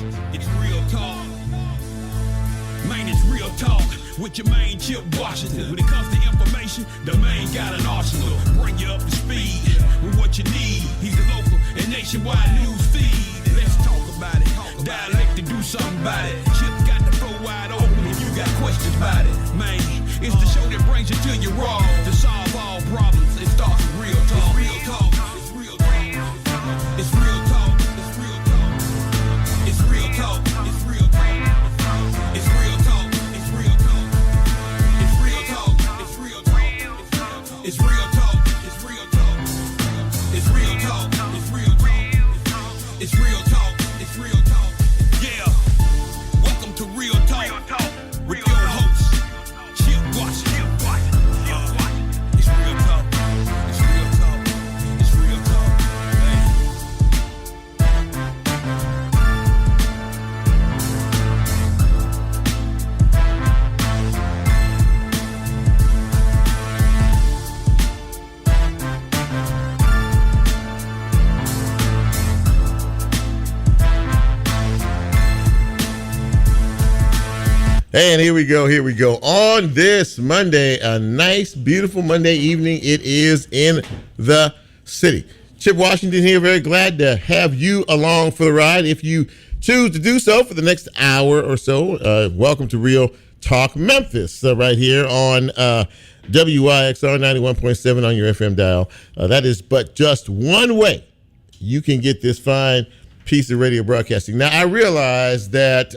It's real talk. Man, it's real talk with your main Chip Washington. When it comes to information, the main got an arsenal. Bring you up to speed with what you need. He's a local and nationwide news feed. Let's talk about it. Dialect to do something about it. Chip got the flow wide open if you got questions about it. Man, it's the show that brings you to your raw. To solve all problems, it starts with real talk. It's real talk. It's real talk. It's real talk. It's real talk. It's real talk. It's real talk. It's real talk. It's real talk. It's real talk. It's real talk. It's real talk. It's real talk. It's real talk. It's real talk. It's real talk. Yeah. Welcome to Real Talk with your host, Chip Washington. It's real talk. It's real talk. It's real talk. And here we go. On this Monday, a nice, beautiful Monday evening. It is in the city. Chip Washington here. Very glad to have you along for the ride. If you choose to do so for the next hour or so, welcome to Real Talk Memphis, right here on WYXR 91.7 on your FM dial. That is but just one way you can get this fine piece of radio broadcasting. Now, I realize that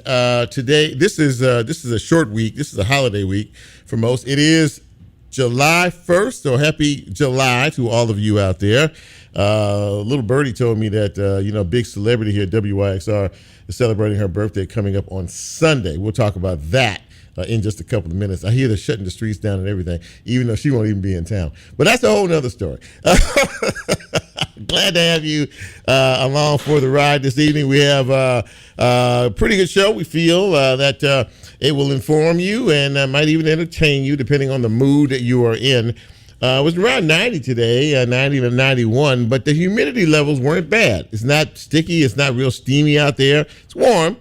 today, this is a short week. This is a holiday week for most. It is July 1st, so happy July to all of you out there. Little birdie told me that, big celebrity here at WYXR is celebrating her birthday coming up on Sunday. We'll talk about that in just a couple of minutes. I hear they're shutting the streets down and everything, even though she won't even be in town. But that's a whole nother story. Glad to have you along for the ride this evening. We have a pretty good show. We feel that it will inform you and might even entertain you, depending on the mood that you are in. It was around 90 today, 90 to 91, but the humidity levels weren't bad. It's not sticky. It's not real steamy out there. It's warm,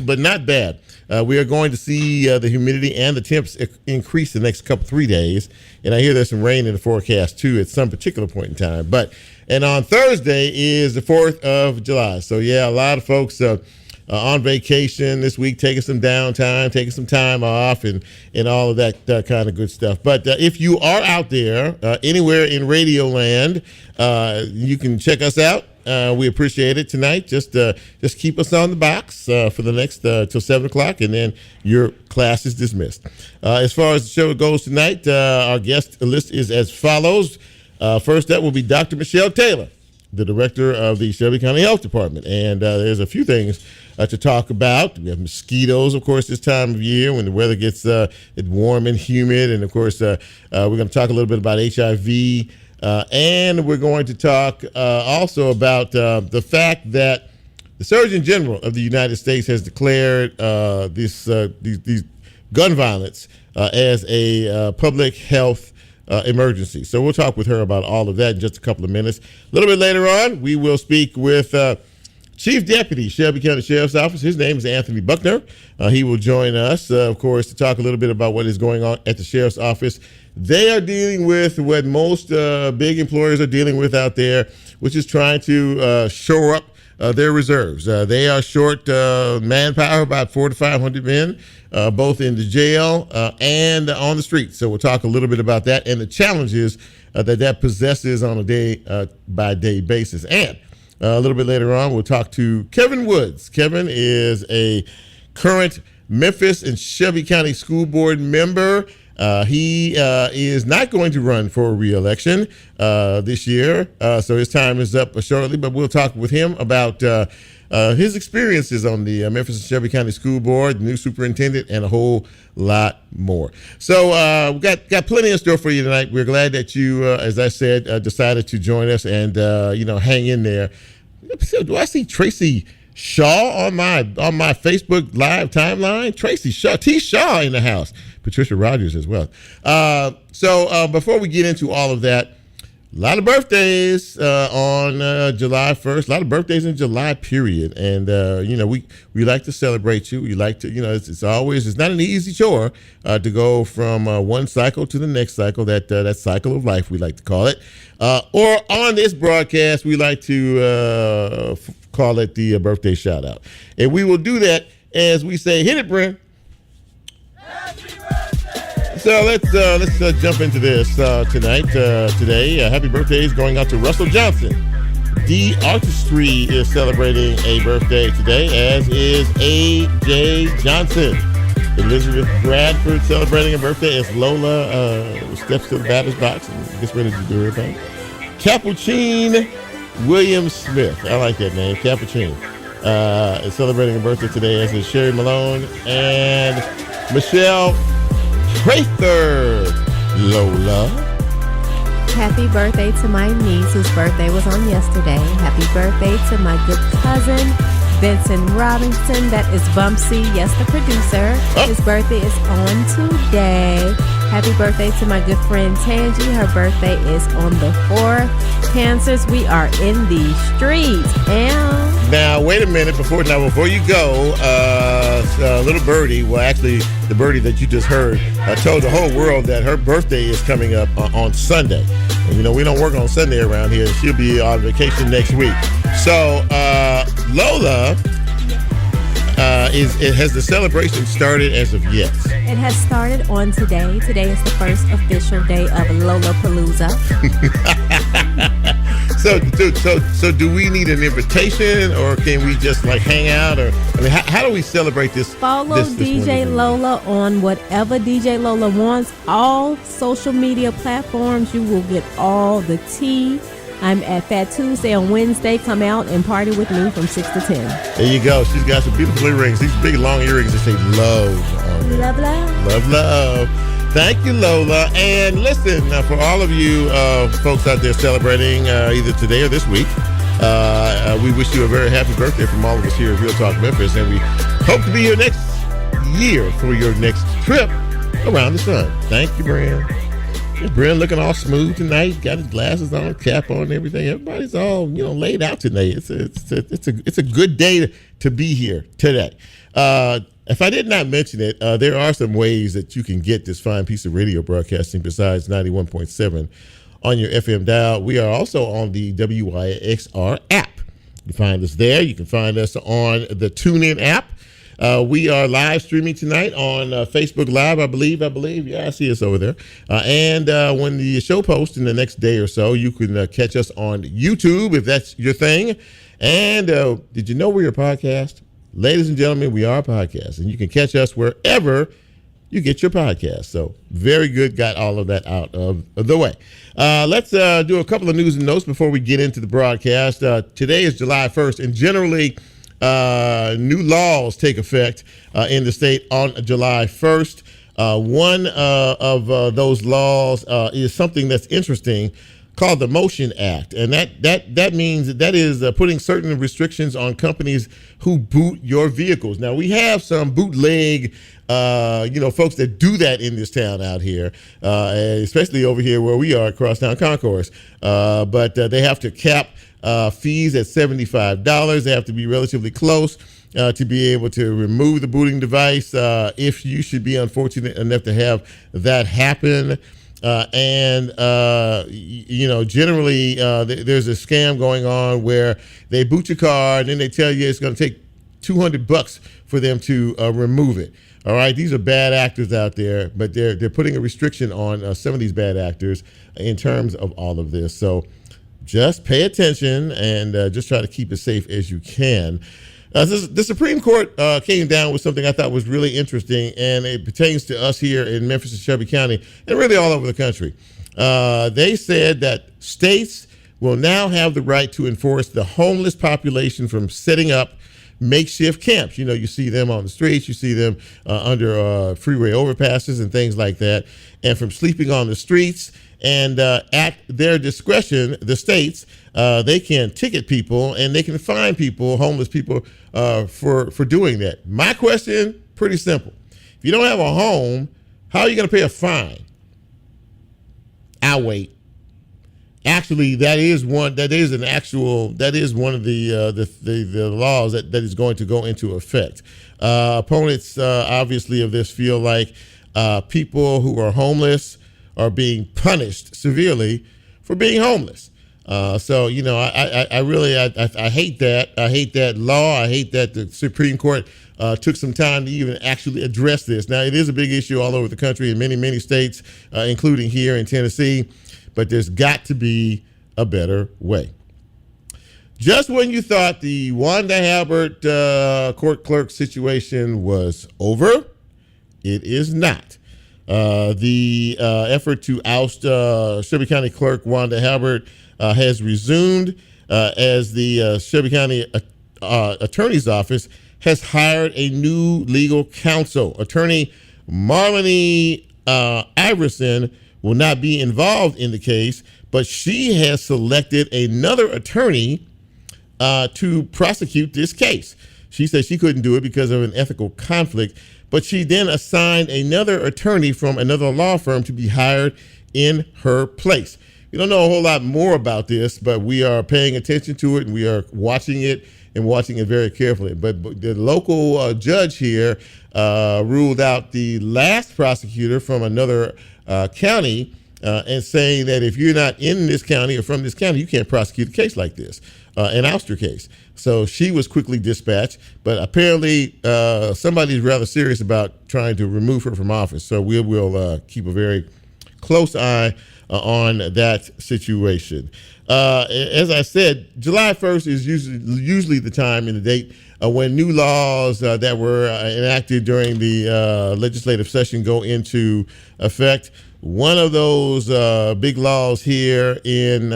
but not bad. We are going to see the humidity and the temps increase the next 3 days. And I hear there's some rain in the forecast, too, at some particular point in time. And on Thursday is the 4th of July. So, yeah, a lot of folks on vacation this week, taking some downtime, taking some time off, and all of that kind of good stuff. But if you are out there anywhere in Radio Land, you can check us out. We appreciate it tonight. Just keep us on the box for the next till 7 o'clock, and then your class is dismissed. As far as the show goes tonight, our guest list is as follows. First up will be Dr. Michelle Taylor, the director of the Shelby County Health Department. And there's a few things to talk about. We have mosquitoes, of course, this time of year when the weather gets warm and humid. And, of course, we're going to talk a little bit about HIV. And we're going to talk also about the fact that the Surgeon General of the United States has declared these gun violence as a public health emergency. So we'll talk with her about all of that in just a couple of minutes. A little bit later on, we will speak with Chief Deputy, Shelby County Sheriff's Office. His name is Anthony Buckner. He will join us, of course, to talk a little bit about what is going on at the Sheriff's Office. They are dealing with what most big employers are dealing with out there, which is trying to shore up their reserves. They are short manpower, about 400 to 500 men, both in the jail and on the street. So we'll talk a little bit about that and the challenges that possesses on a day-by-day basis. And a little bit later on, we'll talk to Kevin Woods. Kevin is a current Memphis and Shelby County School Board member. He is not going to run for re-election this year, so his time is up shortly, but we'll talk with him about his experiences on the Memphis and Shelby County School Board, the new superintendent, and a whole lot more. So we got plenty in store for you tonight. We're glad that you, as I said, decided to join us and, hang in there. Do I see Tracy Shaw on my Facebook Live timeline? Tracy Shaw, T. Shaw in the house. Patricia Rogers as well. So before we get into all of that, A lot of birthdays on July 1st. A lot of birthdays in July, period. And we like to celebrate you. We like to, it's not an easy chore to go from one cycle to the next cycle. That cycle of life, we like to call it. Or on this broadcast, we like to call it the birthday shout out. And we will do that as we say, hit it, Brent. So let's jump into this tonight. Today, happy birthdays going out to Russell Johnson. The Artistry is celebrating a birthday today, as is A.J. Johnson. Elizabeth Bradford celebrating a birthday as Lola steps to the batter's box and gets ready to do her thing. Capuchin William Smith. I like that name, Capuchin. Is celebrating a birthday today, as is Sherry Malone and Michelle Prather. Lola. Happy birthday to my niece, whose birthday was on yesterday. Happy birthday to my good cousin, Vincent Robinson. That is Bumpsy, yes, the producer. His birthday is on today. Happy birthday to my good friend Tangi. Her birthday is on the 4th. Cancers, we are in the streets. And now, wait a minute. Before you go, little birdie, well, actually, the birdie that you just heard, told the whole world that her birthday is coming up on Sunday. And, we don't work on Sunday around here. She'll be on vacation next week. So, Lola, has the celebration started as of yet? It has started on today. Today is the first official day of Lollapalooza. So do we need an invitation, or can we just hang out, or how do we celebrate this? Follow this DJ Lola on whatever DJ Lola wants. All social media platforms. You will get all the tea. I'm at Fat Tuesday on Wednesday. Come out and party with me from 6 to 10. There you go. She's got some beautiful earrings. These big long earrings that say love on them. Love, love. Love, love. Thank you, Lola. And listen, for all of you folks out there celebrating either today or this week, we wish you a very happy birthday from all of us here at Real Talk Memphis. And we hope to be here next year for your next trip around the sun. Thank you, Brian. Brian looking all smooth tonight. Got his glasses on, cap on, and everything. Everybody's all laid out today. It's a good day to be here today. If I did not mention it, there are some ways that you can get this fine piece of radio broadcasting besides 91.7 on your FM dial. We are also on the WYXR app. You can find us there. You can find us on the TuneIn app. We are live streaming tonight on Facebook Live, I believe. Yeah, I see us over there. And when the show posts in the next day or so, you can catch us on YouTube if that's your thing. And did you know we're a podcast? Ladies and gentlemen, we are a podcast, and you can catch us wherever you get your podcast. So very good. Got all of that out of the way. Let's do a couple of news and notes before we get into the broadcast. Today is July 1st, and generally new laws take effect in the state on July 1st. One of those laws is something that's interesting, called the Motion Act, and that means that is putting certain restrictions on companies who boot your vehicles. Now, we have some bootleg folks that do that in this town out here, especially over here where we are, Crosstown Concourse. But they have to cap fees at $75. They have to be relatively close to be able to remove the booting device if you should be unfortunate enough to have that happen. Generally, there's a scam going on where they boot your car and then they tell you it's going to take $200 for them to remove it. All right, these are bad actors out there, but they're putting a restriction on some of these bad actors in terms of all of this. So just pay attention and just try to keep as safe as you can. The Supreme Court came down with something I thought was really interesting, and it pertains to us here in Memphis and Shelby County and really all over the country. They said that states will now have the right to enforce the homeless population from setting up makeshift camps. You see them on the streets, you see them under freeway overpasses and things like that, and from sleeping on the streets. And at their discretion, the states, they can ticket people and they can fine people, homeless people, for doing that. My question, pretty simple. If you don't have a home, how are you going to pay a fine? I'll wait. actually, that is one of the laws that is going to go into effect. Opponents, obviously, of this feel like people who are homeless are being punished severely for being homeless. So, you know, I really hate that. I hate that law. I hate that the Supreme Court took some time to even actually address this. Now, it is a big issue all over the country in many, many states, including here in Tennessee. But there's got to be a better way. Just when you thought the Wanda Halbert court clerk situation was over, it is not. The effort to oust Shelby County Clerk Wanda Halbert has resumed as the Shelby County Attorney's Office has hired a new legal counsel. Attorney Marlene Iverson will not be involved in the case, but she has selected another attorney to prosecute this case. She said she couldn't do it because of an ethical conflict, but she then assigned another attorney from another law firm to be hired in her place. We don't know a whole lot more about this, but we are paying attention to it and we are watching it very carefully. But the local judge here ruled out the last prosecutor from another county and saying that if you're not in this county or from this county, you can't prosecute a case like this, an ouster case. So she was quickly dispatched, but apparently somebody's rather serious about trying to remove her from office. So we will keep a very close eye on that situation. As I said, July 1st is usually the time and the date when new laws that were enacted during the legislative session go into effect. One of those big laws here in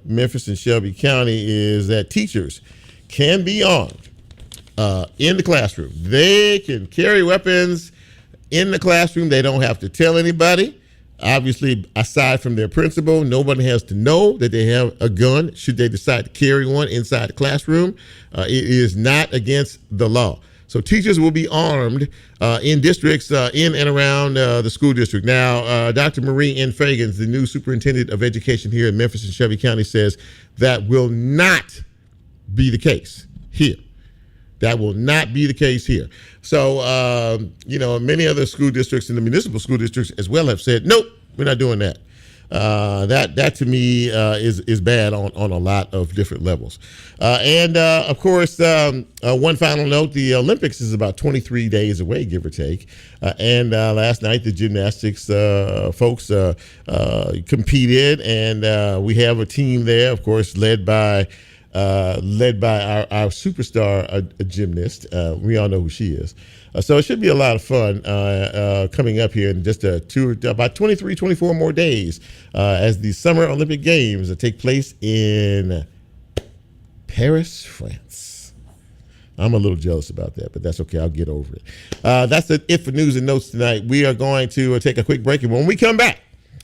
Memphis and Shelby County is that teachers can be armed in the classroom. They can carry weapons in the classroom. They don't have to tell anybody. Obviously, aside from their principal, nobody has to know that they have a gun should they decide to carry one inside the classroom. It is not against the law. So teachers will be armed in districts in and around the school district. Now, Dr. Marie N. Fagans, the new superintendent of education here in Memphis and Shelby County, says that will not be the case here. That will not be the case here. So, many other school districts and the municipal school districts as well have said, nope, we're not doing that. That to me is bad on a lot of different levels. Of course, one final note, the Olympics is about 23 days away, give or take. Last night, the gymnastics folks competed, and we have a team there, of course, led by our superstar gymnast. We all know who she is. So it should be a lot of fun coming up here in just about 23, 24 more days as the Summer Olympic Games take place in Paris, France. I'm a little jealous about that, but that's okay. I'll get over it. That's it for news and notes tonight. We are going to take a quick break, and when we come back,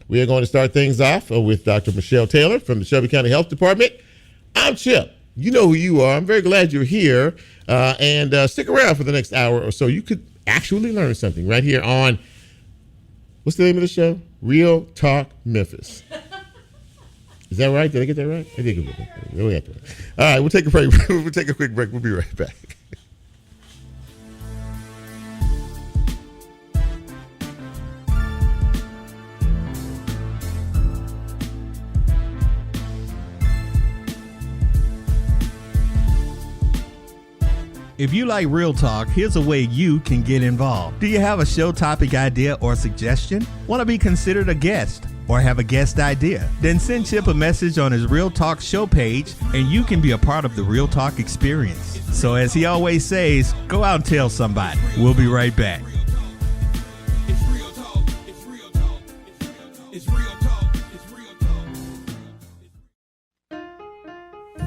we are going to start things off with Dr. Michelle Taylor from the Shelby County Health Department. I'm Chip. You know who you are. I'm very glad you're here. And stick around for the next hour or so. You could actually learn something right here on, what's the name of the show? Real Talk Memphis. Is that right? Did I get that right? I did get that right. All right, we'll take a break. We'll take a quick break. We'll be right back. If you like Real Talk, here's a way you can get involved. Do you have a show topic idea or suggestion? Want to be considered a guest or have a guest idea? Then send Chip a message on his Real Talk show page and you can be a part of the Real Talk experience. So as he always says, go out and tell somebody. We'll be right back.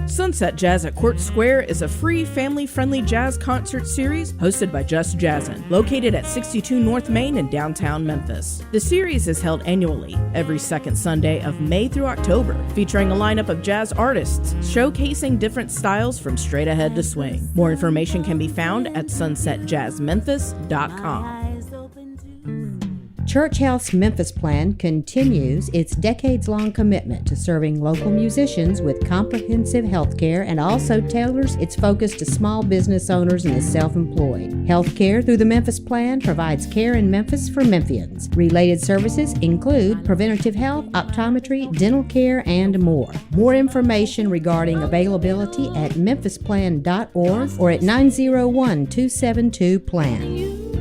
Sunset Jazz at Court Square is a free, family-friendly jazz concert series hosted by Just Jazzin', located at 62 North Main in downtown Memphis. The series is held annually, every second Sunday of May through October, featuring a lineup of jazz artists, showcasing different styles from straight ahead to swing. More information can be found at sunsetjazzmemphis.com. Church Health's Memphis plan continues its decades-long commitment to serving local musicians with comprehensive health care and also tailors its focus to small business owners and the self-employed. Health care through the Memphis plan provides care in Memphis for Memphians. Related services include preventative health, optometry, dental care, and more. More information regarding availability at memphisplan.org or at 901-272-PLAN.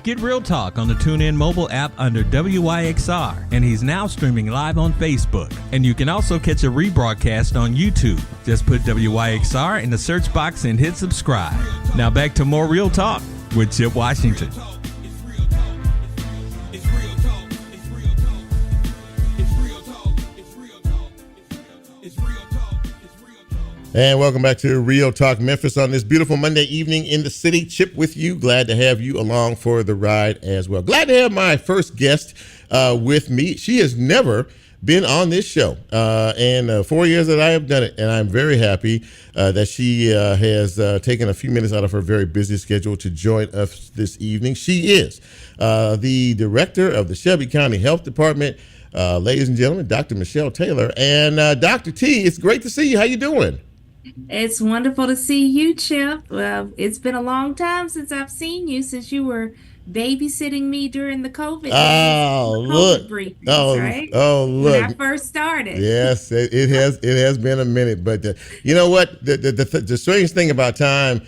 Get Real Talk on the TuneIn mobile app under WYXR, and he's now streaming live on Facebook. And you can also catch a rebroadcast on YouTube. Just put WYXR in the search box and hit subscribe. Now back to more Real Talk with Chip Washington. And welcome back to Real Talk Memphis on this beautiful Monday evening in the city. Chip with you. Glad to have you along for the ride as well. Glad to have my first guest with me. She has never been on this show in 4 years that I have done it, and I'm very happy that she has taken a few minutes out of her very busy schedule to join us this evening. She is the director of the Shelby County Health Department. Ladies and gentlemen, Dr. Michelle Taylor. And Dr. T, it's great to see you. How you doing? It's wonderful to see you, Chip. It's been a long time since I've seen you, since you were babysitting me during the COVID. Look. Briefings, right? Look. When I first started. Yes, it has been a minute, but you know what? The strange thing about time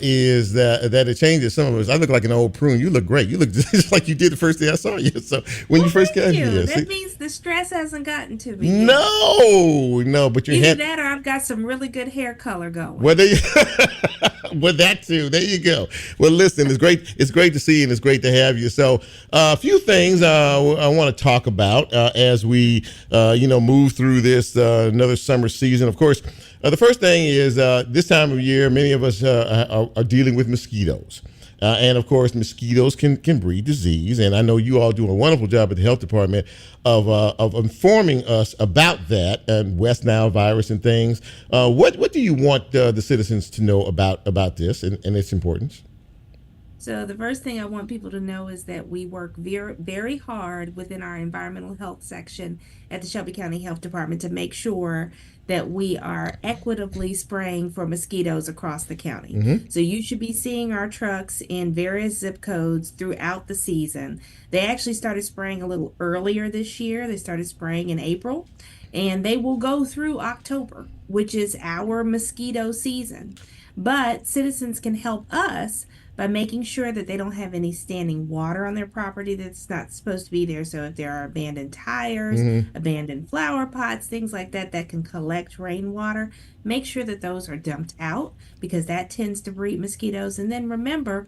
is that it changes some of us. I look like an old prune. You look great. You look just like you did the first day I saw you. So when you first came here, that means the stress hasn't gotten to me. No, but either that or I've got some really good hair color going. Well, that too. There you go. Well, listen, it's great. It's great to see you, and it's great to have you. So, a few things I want to talk about as we, move through this another summer season. Of course, the first thing is this time of year, many of us are dealing with mosquitoes. And of course, mosquitoes can breed disease, and I know you all do a wonderful job at the health department of informing us about that and West Nile virus and things. What do you want the citizens to know about this and its importance? So the first thing I want people to know is that we work very, very hard within our environmental health section at the Shelby County Health Department to make sure that we are equitably spraying for mosquitoes across the county. Mm-hmm. So you should be seeing our trucks in various zip codes throughout the season. They actually started spraying a little earlier this year. They started spraying in April, and they will go through October, which is our mosquito season. But citizens can help us by making sure that they don't have any standing water on their property that's not supposed to be there. So if there are abandoned tires, abandoned flower pots, things like that can collect rainwater, make sure that those are dumped out, because that tends to breed mosquitoes. And then remember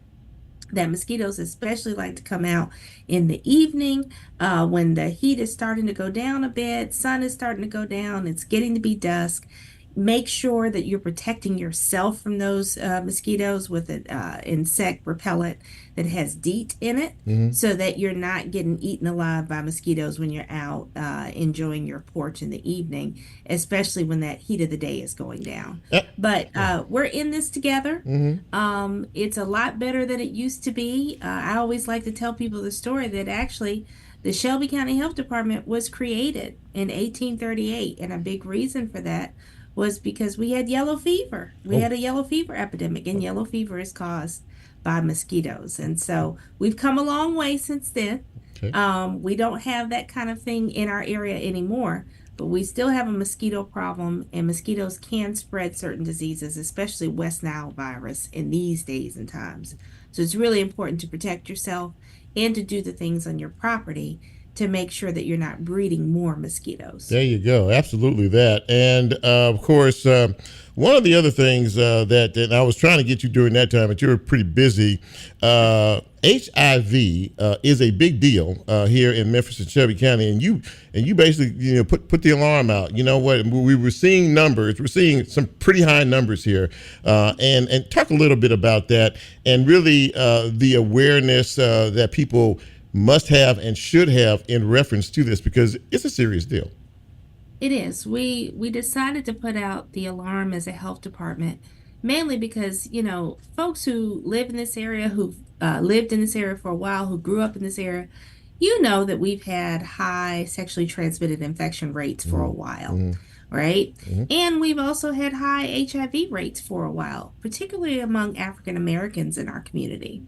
that mosquitoes especially like to come out in the evening when the heat is starting to go down a bit, sun is starting to go down, it's getting to be dusk. Make sure that you're protecting yourself from those mosquitoes with an insect repellent that has DEET in it, so that you're not getting eaten alive by mosquitoes when you're out enjoying your porch in the evening, especially when that heat of the day is going down. But we're in this together. It's a lot better than it used to be. I always like to tell people the story that actually the Shelby County Health Department was created in 1838, and a big reason for that was because we had yellow fever. We had a yellow fever epidemic, and yellow fever is caused by mosquitoes. And so we've come a long way since then. Okay. We don't have that kind of thing in our area anymore, but we still have a mosquito problem, and mosquitoes can spread certain diseases, especially West Nile virus in these days and times. So it's really important to protect yourself and to do the things on your property to make sure that you're not breeding more mosquitoes. There you go. Absolutely that. And of course, one of the other things that I was trying to get you during that time, but you were pretty busy. HIV is a big deal here in Memphis and Shelby County, and you basically put the alarm out. You know what? We were seeing numbers. We're seeing some pretty high numbers here, and talk a little bit about that, and really the awareness that people must have and should have in reference to this, because it's a serious deal. It is. We decided to put out the alarm as a health department, mainly because, folks who live in this area, who've lived in this area for a while, who grew up in this area, that we've had high sexually transmitted infection rates for a while, right? And we've also had high HIV rates for a while, particularly among African Americans in our community.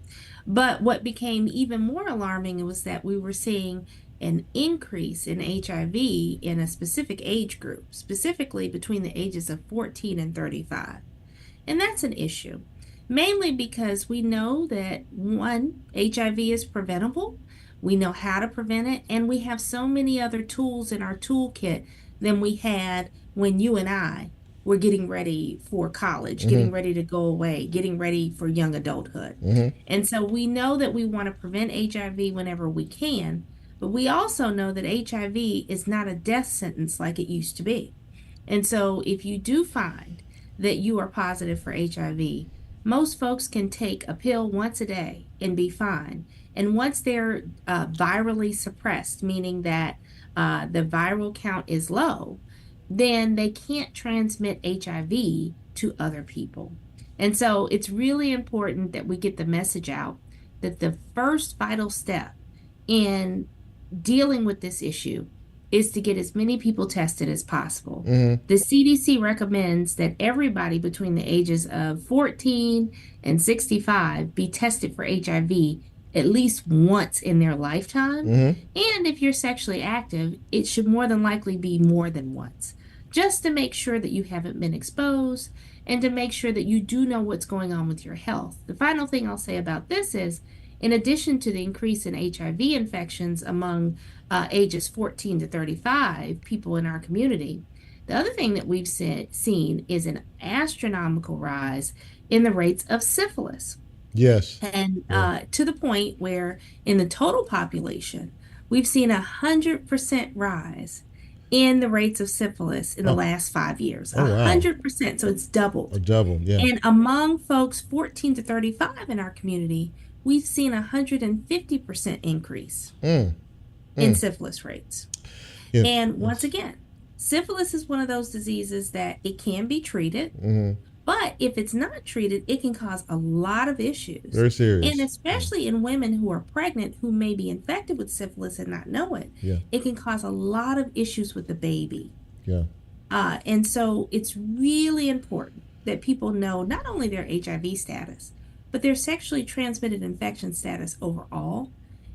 But what became even more alarming was that we were seeing an increase in HIV in a specific age group, specifically between the ages of 14 and 35. And that's an issue, mainly because we know that, one, HIV is preventable. We know how to prevent it, and we have so many other tools in our toolkit than we had when you and I were getting ready for college, getting ready to go away, getting ready for young adulthood. And so we know that we want to prevent HIV whenever we can, but we also know that HIV is not a death sentence like it used to be. And so if you do find that you are positive for HIV, most folks can take a pill once a day and be fine. And once they're virally suppressed, meaning that the viral count is low, then they can't transmit HIV to other people. And so it's really important that we get the message out that the first vital step in dealing with this issue is to get as many people tested as possible. The CDC recommends that everybody between the ages of 14 and 65 be tested for HIV at least once in their lifetime. And if you're sexually active, it should more than likely be more than once, just to make sure that you haven't been exposed and to make sure that you do know what's going on with your health. The final thing I'll say about this is, in addition to the increase in HIV infections among ages 14 to 35 people in our community, the other thing that we've seen is an astronomical rise in the rates of syphilis. Yes. And to the point where in the total population, we've seen 100% rise in the rates of syphilis in the last 5 years. 100%. So it's doubled. Doubled, yeah. And among folks 14 to 35 in our community, we've seen 150% increase in syphilis rates. Yeah. And once again, syphilis is one of those diseases that it can be treated, but if it's not treated, it can cause a lot of issues. Very serious. And especially in women who are pregnant who may be infected with syphilis and not know it, it can cause a lot of issues with the baby. Yeah. And so it's really important that people know not only their HIV status, but their sexually transmitted infection status overall.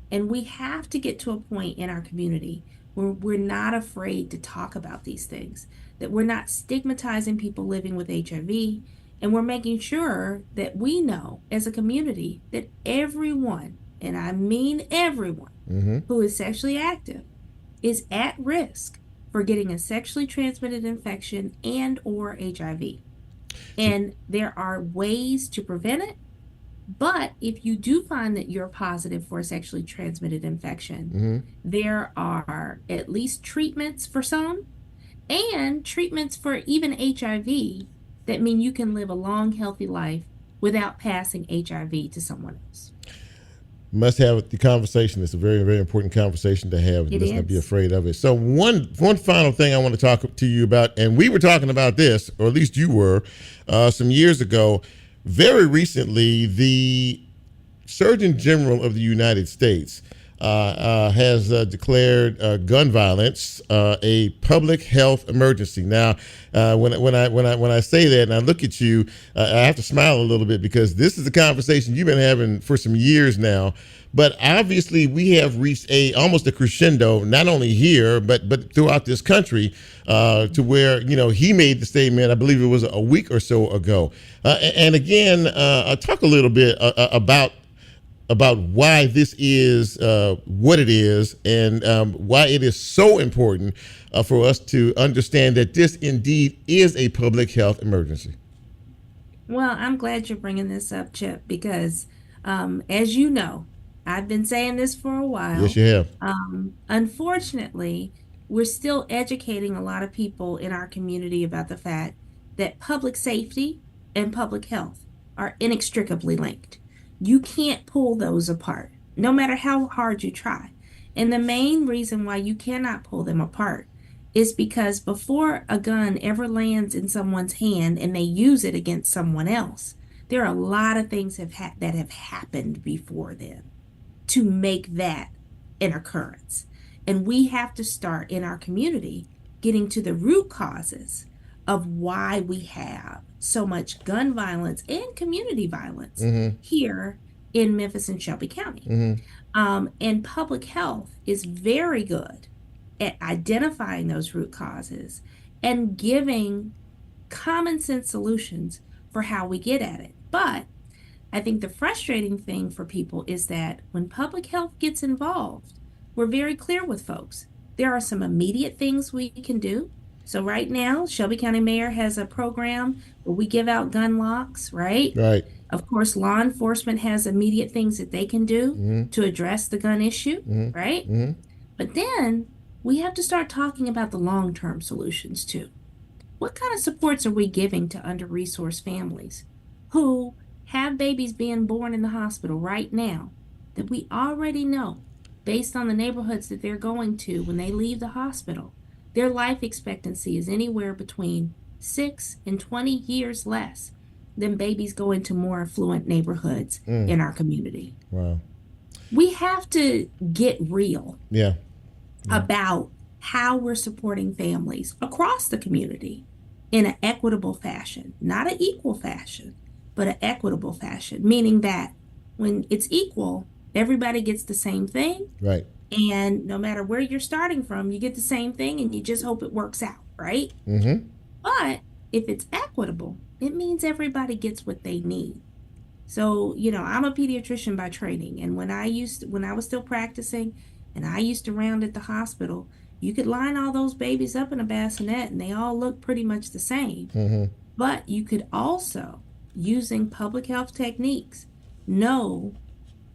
And we have to get to a point in our community where we're not afraid to talk about these things, that we're not stigmatizing people living with HIV, and we're making sure that we know as a community that everyone, and I mean everyone, who is sexually active is at risk for getting a sexually transmitted infection and or HIV. And there are ways to prevent it. But if you do find that you're positive for a sexually transmitted infection, there are at least treatments for some and treatments for even HIV that mean you can live a long, healthy life without passing HIV to someone else. Must have the conversation. It's a very, very important conversation to have. Let's not be afraid of it. So one final thing I want to talk to you about, and we were talking about this, or at least you were, some years ago. Very recently, the Surgeon General of the United States has declared gun violence a public health emergency. Now, when I say that and I look at you, I have to smile a little bit because this is a conversation you've been having for some years now. But obviously, we have reached almost a crescendo, not only here but throughout this country, to where he made the statement. I believe it was a week or so ago. And again, talk a little bit about about why this is what it is, and why it is so important for us to understand that this indeed is a public health emergency. Well, I'm glad you're bringing this up, Chip, because as you know, I've been saying this for a while. Yes, you have. Unfortunately, we're still educating a lot of people in our community about the fact that public safety and public health are inextricably linked. You can't pull those apart, no matter how hard you try. And the main reason why you cannot pull them apart is because before a gun ever lands in someone's hand and they use it against someone else, there are a lot of things that have happened before then to make that an occurrence. And we have to start in our community getting to the root causes of why we have so much gun violence and community violence here in Memphis and Shelby County. And public health is very good at identifying those root causes and giving common sense solutions for how we get at it. But I think the frustrating thing for people is that when public health gets involved, we're very clear with folks. There are some immediate things we can do. So right now, Shelby County Mayor has a program where we give out gun locks, right? Right. Of course, law enforcement has immediate things that they can do to address the gun issue, right? But then we have to start talking about the long-term solutions too. What kind of supports are we giving to under-resourced families who have babies being born in the hospital right now that we already know, based on the neighborhoods that they're going to when they leave the hospital, their life expectancy is anywhere between 6 and 20 years less than babies go into more affluent neighborhoods in our community. Wow. We have to get real Yeah. about how we're supporting families across the community in an equitable fashion, not an equal fashion, but an equitable fashion, meaning that when it's equal, everybody gets the same thing. Right. And no matter where you're starting from, you get the same thing and you just hope it works out, right? But if it's equitable, it means everybody gets what they need. So, you know, I'm a pediatrician by training, and when I was still practicing and I used to round at the hospital, you could line all those babies up in a bassinet and they all look pretty much the same. But you could also, using public health techniques, know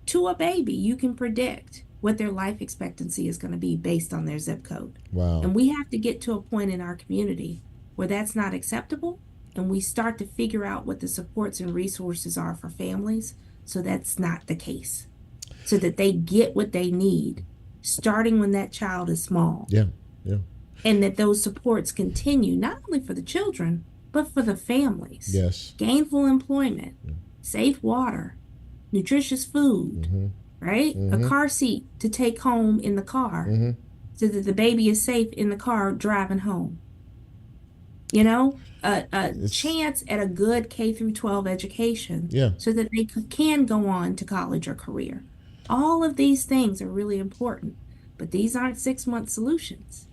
to a baby, you can predict what their life expectancy is going to be based on their zip code. Wow. And we have to get to a point in our community where that's not acceptable, and we start to figure out what the supports and resources are for families so that's not the case, so that they get what they need starting when that child is small. Yeah. Yeah. And that those supports continue not only for the children, but for the families. Yes. Gainful employment, safe water, nutritious food, right? A car seat to take home in the car so that the baby is safe in the car driving home. You know, a chance at a good K through 12 education so that they can go on to college or career. All of these things are really important, but these aren't 6-month solutions.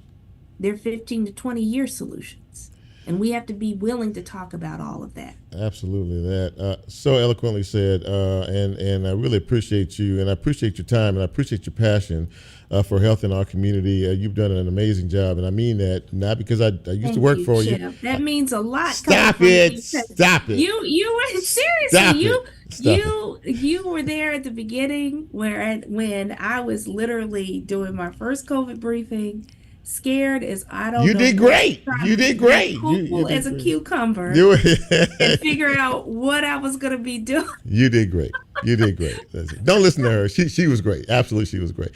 They're 15 to 20 year solutions. And we have to be willing to talk about all of that. Absolutely, that so eloquently said, and I really appreciate you, and I appreciate your time, and I appreciate your passion for health in our community. You've done an amazing job, and I mean that not because I used to work for you. That means a lot. Stop it! Stop it! You were seriously. You were there at the beginning when I was literally doing my first COVID briefing. Scared as I don't know. You did great. You did great. Cool as a cucumber. And figure out what I was going to be doing. You did great. You did great. Don't listen to her. She was great. Absolutely, she was great.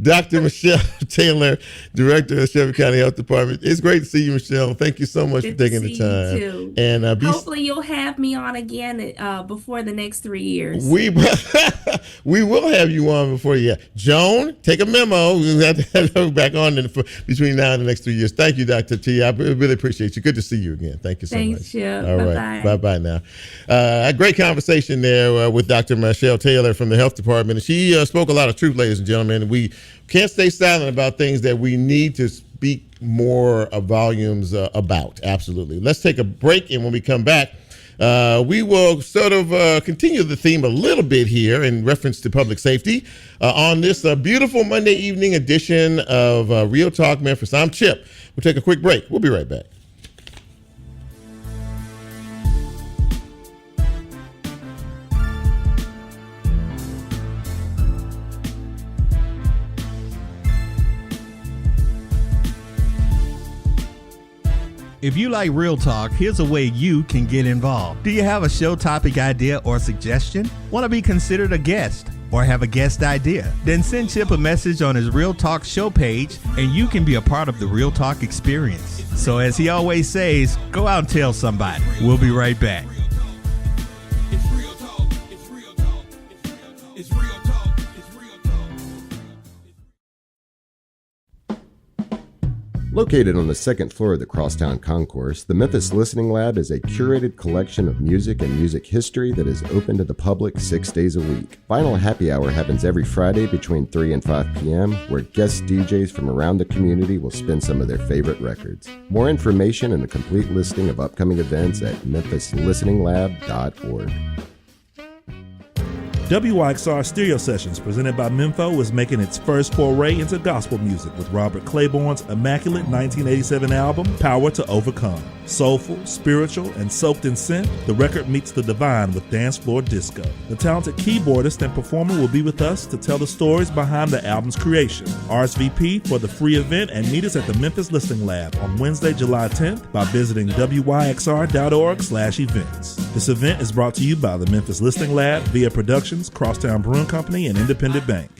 Dr. Michelle Taylor, Director of the Shelby County Health Department. It's great to see you, Michelle. Thank you so much for taking the time. You too. And hopefully you'll have me on again before the next 3 years. We will have you on before you. Joan, take a memo. We'll have to have her back on between now and the next 3 years. Thank you, Dr. T. I really appreciate you. Good to see you again. Thank you so much. Thanks, Chip. All right. Bye-bye. Bye-bye now. A great conversation there with Dr. Michelle Taylor from the Health Department. She spoke a lot of truth, ladies and gentlemen. We can't stay silent about things that we need to speak more volumes about. Absolutely. Let's take a break, and when we come back, We will sort of continue the theme a little bit here in reference to public safety on this beautiful Monday evening edition of Real Talk Memphis. I'm Chip. We'll take a quick break. We'll be right back. If you like Real Talk, here's a way you can get involved. Do you have a show topic idea or suggestion? Want to be considered a guest or have a guest idea? Then send Chip a message on his Real Talk show page and you can be a part of the Real Talk experience. So as he always says, go out and tell somebody. We'll be right back. It's real talk. It's real talk. It's real talk. It's real talk. Located on the second floor of the Crosstown Concourse, the Memphis Listening Lab is a curated collection of music and music history that is open to the public 6 days a week. Vinyl Happy Hour happens every Friday between 3 and 5 p.m., where guest DJs from around the community will spin some of their favorite records. More information and a complete listing of upcoming events at memphislisteninglab.org. WYXR Stereo Sessions, presented by Memfo, is making its first foray into gospel music with Robert Claiborne's immaculate 1987 album, Power to Overcome. Soulful, spiritual, and soaked in synth, the record meets the divine with dance floor disco. The talented keyboardist and performer will be with us to tell the stories behind the album's creation. RSVP for the free event and meet us at the Memphis Listening Lab on Wednesday, July 10th by visiting wyxr.org/events. This event is brought to you by the Memphis Listening Lab via Productions, Crosstown Brewing Company, and Independent Bank.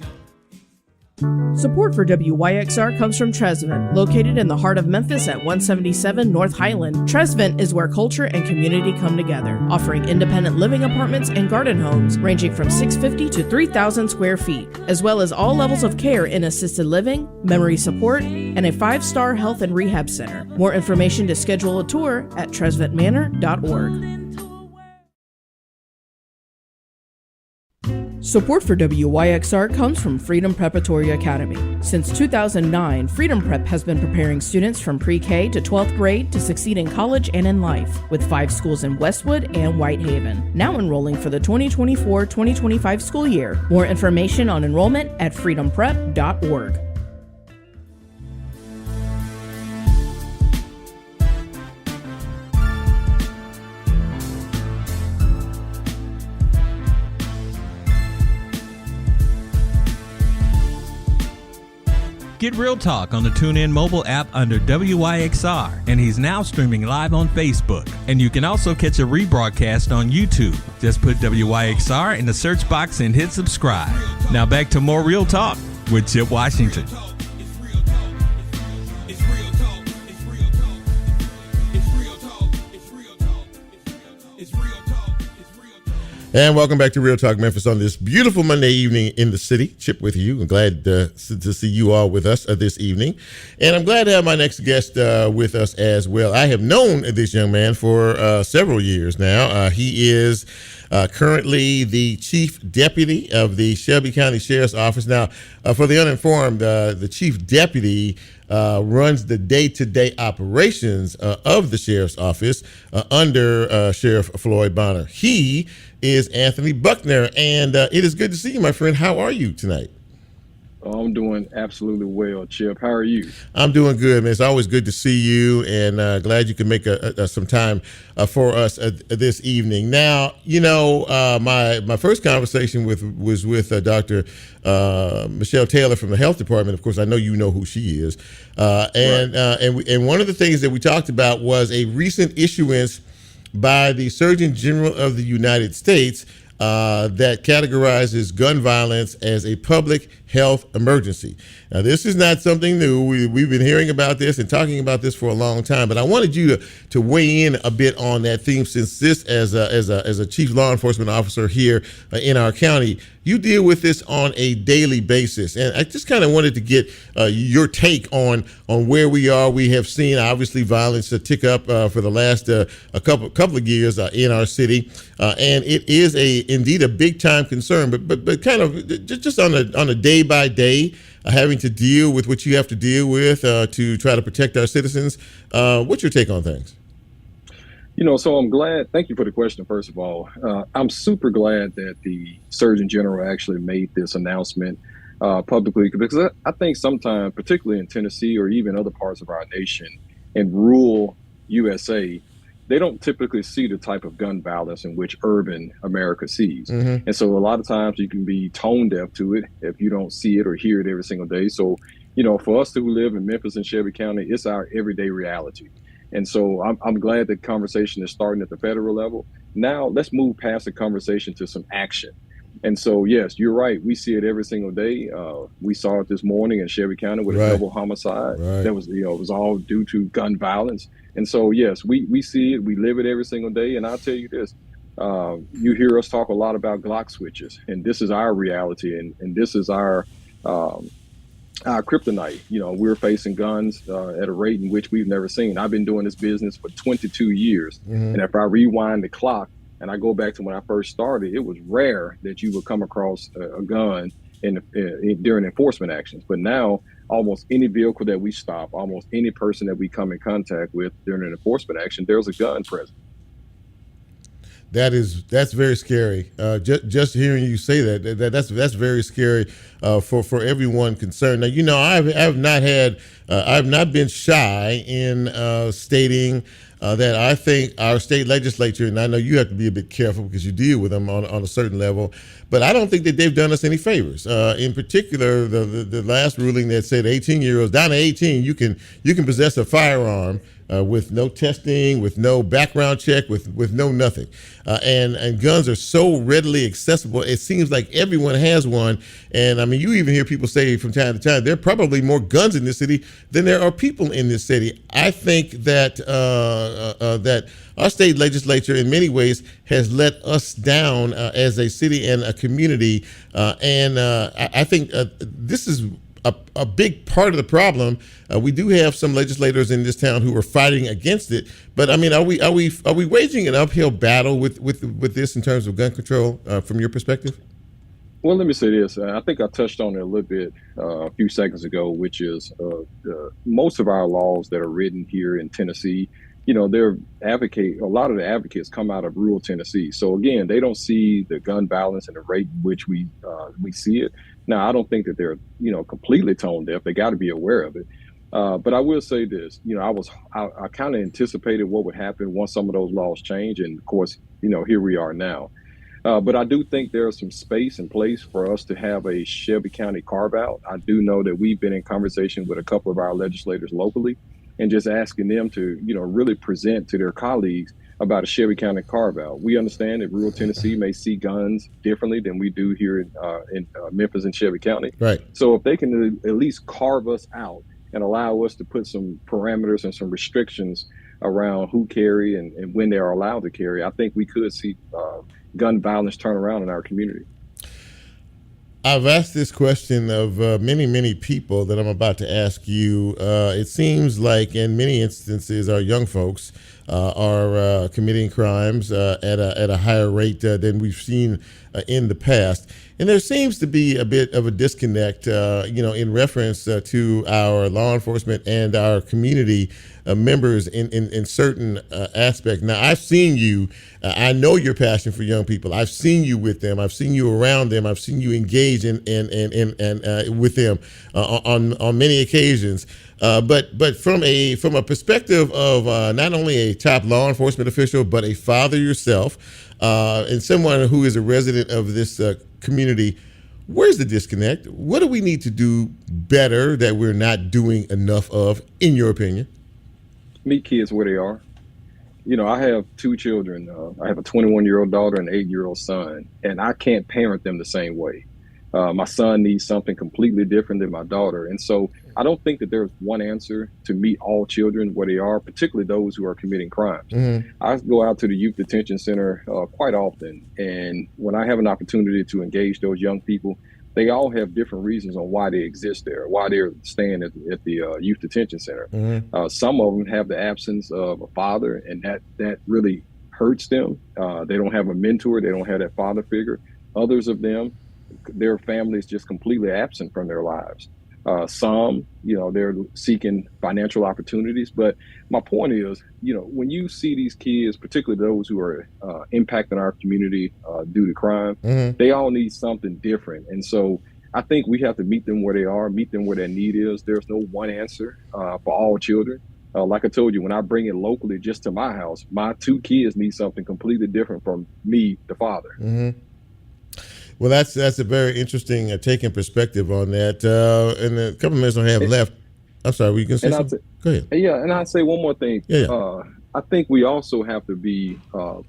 Support for WYXR comes from Tresvent, located in the heart of Memphis at 177 North Highland. Tresvent is where culture and community come together, offering independent living apartments and garden homes ranging from 650 to 3,000 square feet, as well as all levels of care in assisted living, memory support, and a 5-star health and rehab center. More information to schedule a tour at tresventmanor.org. Support for WYXR comes from Freedom Preparatory Academy. Since 2009, Freedom Prep has been preparing students from pre-K to 12th grade to succeed in college and in life, with 5 schools in Westwood and Whitehaven. Now enrolling for the 2024-2025 school year. More information on enrollment at freedomprep.org. Get Real Talk on the TuneIn mobile app under WYXR, and he's now streaming live on Facebook. And you can also catch a rebroadcast on YouTube. Just put WYXR in the search box and hit subscribe. Now back to more Real Talk with Chip Washington. And welcome back to Real Talk Memphis on this beautiful Monday evening in the city. Chip with you. I'm glad to see you all with us this evening. And I'm glad to have my next guest with us as well. I have known this young man for several years now. He is currently the chief deputy of the Shelby County Sheriff's Office. Now, for the uninformed, the chief deputy runs the day-to-day operations of the sheriff's office under Sheriff Floyd Buckner. He is Anthony Buckner, and it is good to see you, my friend. How are you tonight? Oh, I'm doing absolutely well, Chip. How are you? I'm doing good, man. It's always good to see you, and glad you can make some time for us this evening. Now, you know, my first conversation was with Dr. Michelle Taylor from the Health Department. Of course, I know you know who she is, and one of the things that we talked about was a recent issuance by the Surgeon General of the United States that categorizes gun violence as a public health emergency. Now, this is not something new. We've been hearing about this and talking about this for a long time, but I wanted you to weigh in a bit on that theme, since this, as a chief law enforcement officer here in our county, you deal with this on a daily basis. And I just kind of wanted to get your take on where we are. We have seen, obviously, violence tick up for the last a couple of years in our city, and it is indeed a big time concern. But kind of just on a day by day, having to deal with what you have to deal with to try to protect our citizens. What's your take on things? So I'm glad. Thank you for the question, first of all. I'm super glad that the Surgeon General actually made this announcement publicly, because I think sometimes, particularly in Tennessee or even other parts of our nation, in rural USA, they don't typically see the type of gun violence in which urban America sees. And so a lot of times you can be tone deaf to it if you don't see it or hear it every single day. So, for us who live in Memphis and Shelby County, it's our everyday reality. And so I'm glad the conversation is starting at the federal level. Now let's move past the conversation to some action. And so, yes, you're right. We see it every single day. We saw it this morning in Shelby County with a double homicide. That was, it was all due to gun violence. And so, yes, we see it. We live it every single day. And I'll tell you this, you hear us talk a lot about Glock switches, and this is our reality. And this is our kryptonite. We're facing guns at a rate in which we've never seen. I've been doing this business for 22 years. And if I rewind the clock and I go back to when I first started, it was rare that you would come across a gun during enforcement actions. But now, almost any vehicle that we stop, almost any person that we come in contact with during an enforcement action, there's a gun present. That's very scary. Just hearing you say that's very scary for everyone concerned. Now, I've not been shy in stating that I think our state legislature, and I know you have to be a bit careful because you deal with them on a certain level, but I don't think that they've done us any favors. In particular, the last ruling that said 18-year-olds down to 18, you can possess a firearm with no testing, with no background check, with no nothing. And guns are so readily accessible. It seems like everyone has one. And I mean, you even hear people say from time to time, there are probably more guns in this city than there are people in this city. I think that that our state legislature in many ways has let us down as a city and a community. I think this is a big part of the problem. We do have some legislators in this town who are fighting against it, but I mean, are we waging an uphill battle with this in terms of gun control from your perspective? Well, let me say this. I think I touched on it a little bit a few seconds ago, which is most of our laws that are written here in Tennessee, a lot of the advocates come out of rural Tennessee. So again, they don't see the gun violence and the rate in which we see it. Now, I don't think that they're, completely tone deaf. They got to be aware of it. But I will say this, I kind of anticipated what would happen once some of those laws change. And of course, here we are now. But I do think there's some space and place for us to have a Shelby County carve out. I do know that we've been in conversation with a couple of our legislators locally and just asking them to, really present to their colleagues about a Shelby County carve out. We understand that rural Tennessee may see guns differently than we do here in Memphis and Shelby County. Right. So if they can at least carve us out and allow us to put some parameters and some restrictions around who carry and when they are allowed to carry, I think we could see gun violence turn around in our community. I've asked this question of many people that I'm about to ask you. It seems like in many instances our young folks are committing crimes at a higher rate than we've seen in the past. And there seems to be a bit of a disconnect, in reference to our law enforcement and our community members in certain aspects. Now, I've seen you. I know your passion for young people. I've seen you with them. I've seen you around them. I've seen you engage in with them on many occasions. But from a perspective of not only a top law enforcement official, but a father yourself, and someone who is a resident of this community, where's the disconnect? What do we need to do better that we're not doing enough of, in your opinion? Meet kids where they are. I have two children. I have a 21-year-old daughter and an 8-year-old son, and I can't parent them the same way. My son needs something completely different than my daughter. And so I don't think that there's one answer to meet all children where they are, particularly those who are committing crimes. Mm-hmm. I go out to the youth detention center quite often. And when I have an opportunity to engage those young people, they all have different reasons on why they exist there, why they're staying at the youth detention center. Mm-hmm. Some of them have the absence of a father, and that really hurts them. They don't have a mentor. They don't have that father figure. Others of them, their family is just completely absent from their lives. Some, they're seeking financial opportunities. But my point is, when you see these kids, particularly those who are impacting our community due to crime, they all need something different. And so I think we have to meet them where they are, meet them where their need is. There's no one answer for all children. Like I told you, when I bring it locally just to my house, my 2 kids need something completely different from me, the father. Well, that's a very interesting taking perspective on that. And a couple of minutes I have left. I'm sorry, were you going to say something? Go ahead. Yeah, and I'd say one more thing. I think we also have to be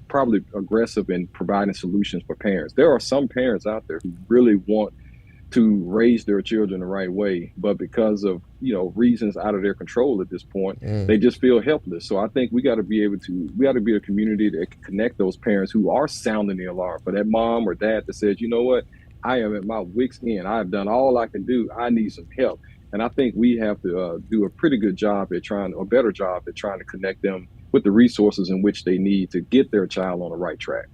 probably aggressive in providing solutions for parents. There are some parents out there who really want to raise their children the right way, but because of reasons out of their control at this point, they just feel helpless. So I think we got to be a community that can connect those parents who are sounding the alarm for that mom or dad that says, you know what, I am at my wit's end. I've done all I can do. I need some help. And I think we have to do a pretty good job at better job at trying to connect them with the resources in which they need to get their child on the right track.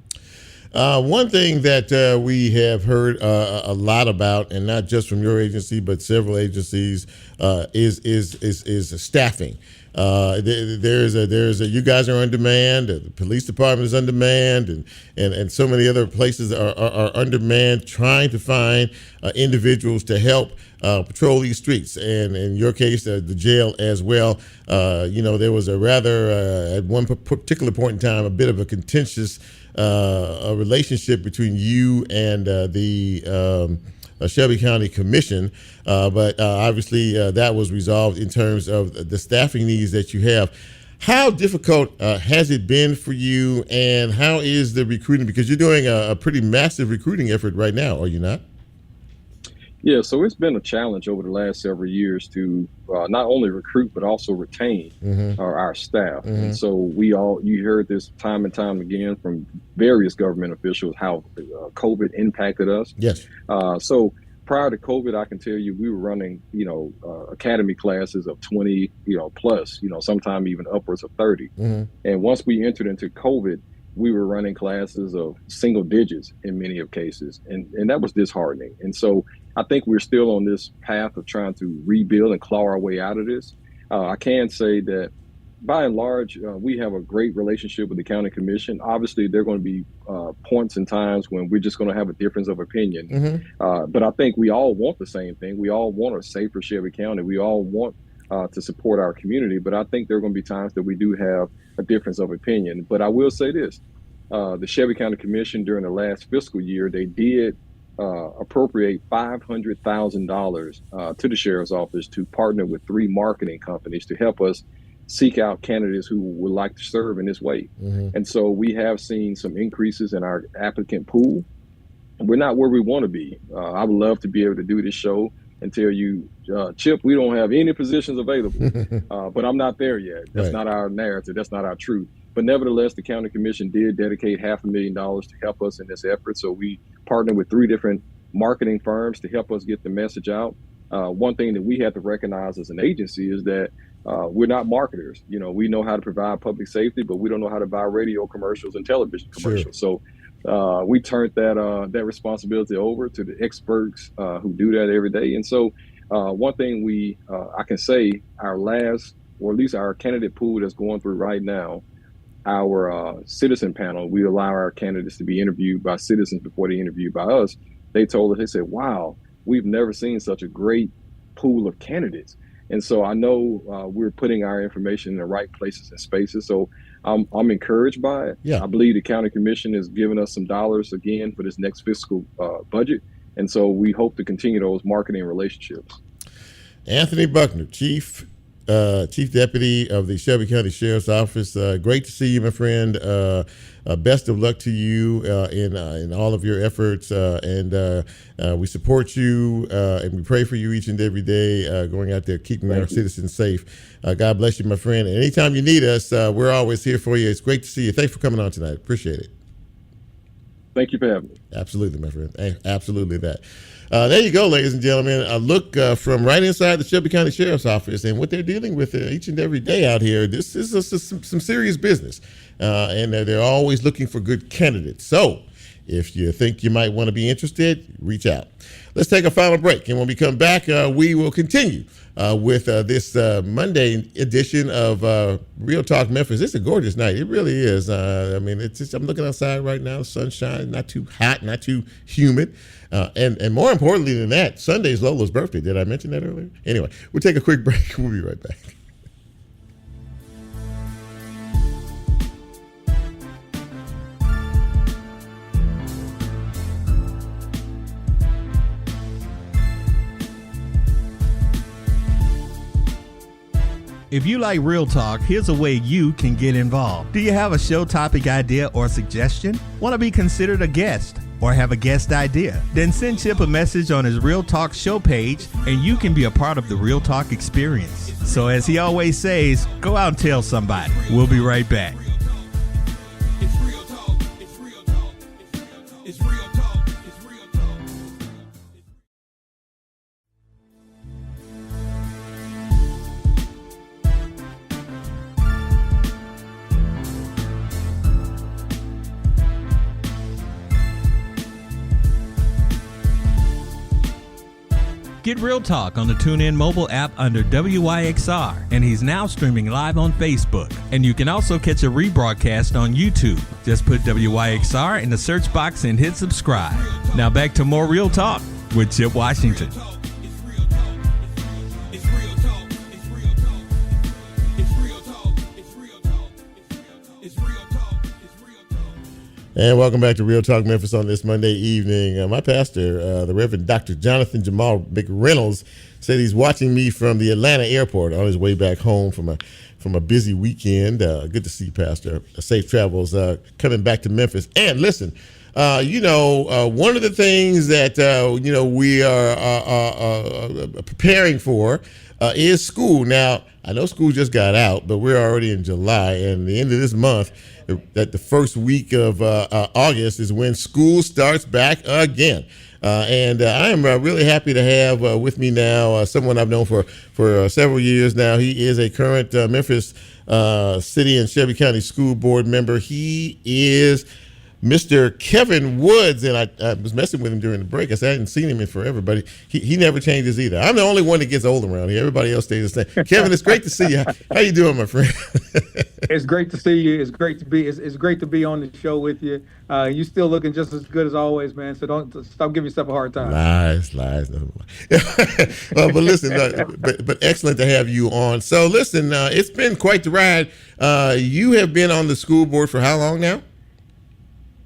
One thing that we have heard a lot about, and not just from your agency, but several agencies, is staffing. You guys are on demand. The police department is on demand, and so many other places are on demand, trying to find individuals to help patrol these streets. And in your case, the jail as well. There was a rather at one particular point in time a bit of a contentious a relationship between you and the Shelby County Commission, but obviously that was resolved in terms of the staffing needs that you have. How difficult has it been for you, and how is the recruiting? Because you're doing a pretty massive recruiting effort right now, are you not? Yeah, so it's been a challenge over the last several years to not only recruit but also retain our staff. And so you heard this time and time again from various government officials how COVID impacted us. Yes. So prior to COVID, I can tell you we were running academy classes of 20 plus, sometime even upwards of 30. And once we entered into COVID, we were running classes of single digits in many of cases, and that was disheartening. And so I think we're still on this path of trying to rebuild and claw our way out of this. I can say that by and large, we have a great relationship with the county commission. Obviously, there are going to be points and times when we're just going to have a difference of opinion. But I think we all want the same thing. We all want a safer Shelby County. We all want to support our community. But I think there are going to be times that we do have a difference of opinion. But I will say this. The Shelby County Commission during the last fiscal year, they did appropriate $500,000 to the sheriff's office to partner with 3 marketing companies to help us seek out candidates who would like to serve in this way. And so we have seen some increases in our applicant pool. We're not where we want to be. I would love to be able to do this show and tell you, Chip, we don't have any positions available, but I'm not there yet. That's not our narrative. That's not our truth. But nevertheless, the county commission did dedicate $500,000 to help us in this effort. So we partnered with 3 different marketing firms to help us get the message out. One thing that we have to recognize as an agency is that we're not marketers. We know how to provide public safety, but we don't know how to buy radio commercials and television commercials. Sure. So we turned that responsibility over to the experts who do that every day. And so one thing I can say, our last, or at least our candidate pool that's going through right now, our citizen panel, we allow our candidates to be interviewed by citizens before they interviewed by us. They told us, they said, wow, we've never seen such a great pool of candidates. And so I know we're putting our information in the right places and spaces. So I'm encouraged by it. Yeah. I believe the county commission has given us some dollars again for this next fiscal budget. And so we hope to continue those marketing relationships. Anthony Buckner, Chief Deputy of the Shelby County Sheriff's Office. Great to see you, my friend. Best of luck to you in all of your efforts. And we support you and we pray for you each and every day, going out there, keeping our citizens safe. God bless you, my friend. And anytime you need us, we're always here for you. It's great to see you. Thanks for coming on tonight. Appreciate it. Thank you for having me. Absolutely, my friend. Absolutely that. There you go, ladies and gentlemen. A look from right inside the Shelby County Sheriff's Office and what they're dealing with each and every day out here. This is some serious business, and they're always looking for good candidates. So If you think you might want to be interested, reach out. Let's take a final break. And when we come back, we will continue with this Monday edition of Real Talk Memphis. It's a gorgeous night. It really is. I mean, it's just, I'm looking outside right now, sunshine, not too hot, not too humid. And more importantly than that, Sunday's Lola's birthday. Did I mention that earlier? Anyway, we'll take a quick break. We'll be right back. If you like Real Talk, here's a way you can get involved. Do you have a show topic idea or suggestion? Want to be considered a guest or have a guest idea? Then send Chip a message on his Real Talk show page and you can be a part of the Real Talk experience. So as he always says, go out and tell somebody. We'll be right back. Get Real Talk on the TuneIn mobile app under WYXR, and he's now streaming live on Facebook. And you can also catch a rebroadcast on YouTube. Just put WYXR in the search box and hit subscribe. Now back to more Real Talk with Chip Washington. And welcome back to Real Talk Memphis on this Monday evening. My pastor, the Reverend Dr. Jonathan Jamal McReynolds, said he's watching me from the Atlanta airport on his way back home from a busy weekend. Good to see you, Pastor. Safe travels coming back to Memphis. And listen, one of the things that we are preparing for is school. Now, I know school just got out, but we're already in July, and the end of this month, that the first week of August is when school starts back again. And I am really happy to have with me now someone I've known for several years now. He is a current Memphis City and Shelby County School Board member. He is Mr. Kevin Woods, and I was messing with him during the break. I said I hadn't seen him in forever, but he never changes either. I'm the only one that gets old around here. Everybody else stays the same. Kevin, it's great to see you. How you doing, my friend? It's great to see you. It's great to be on the show with you. You still looking just as good as always, man. So don't stop giving yourself a hard time. Lies. But listen, but excellent to have you on. So listen, it's been quite the ride. You have been on the school board for how long now?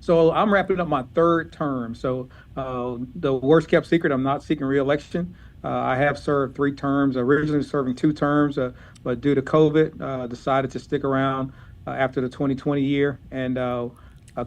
So I'm wrapping up my third term. So the worst kept secret, I'm not seeking re-election. I have served 3 terms, originally serving 2 terms, but due to COVID, decided to stick around after the 2020 year and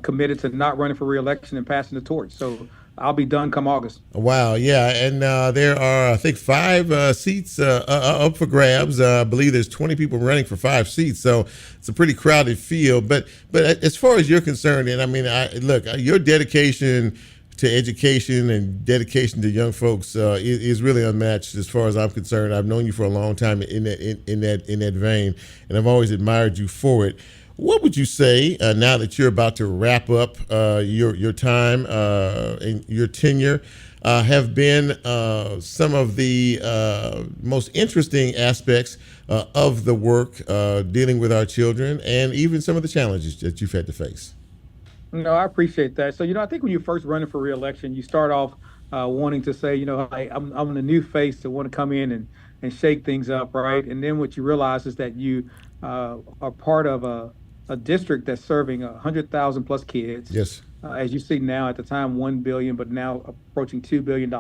committed to not running for re-election and passing the torch. So I'll be done come August. Wow, yeah, and there are, I think, 5 seats up for grabs. I believe there's 20 people running for 5 seats, so it's a pretty crowded field. But as far as you're concerned, and I mean, look, your dedication to education and dedication to young folks is really unmatched as far as I'm concerned. I've known you for a long time in that vein, and I've always admired you for it. What would you say now that you're about to wrap up your time and your tenure have been some of the most interesting aspects of the work dealing with our children and even some of the challenges that you've had to face? No, I appreciate that. So, I think when you're first running for re-election, you start off wanting to say, I'm the new face that want to come in and shake things up, right? And then what you realize is that you are part of a district that's serving 100,000 plus kids. Yes. As you see now, at the time, $1 billion, but now approaching $2 billion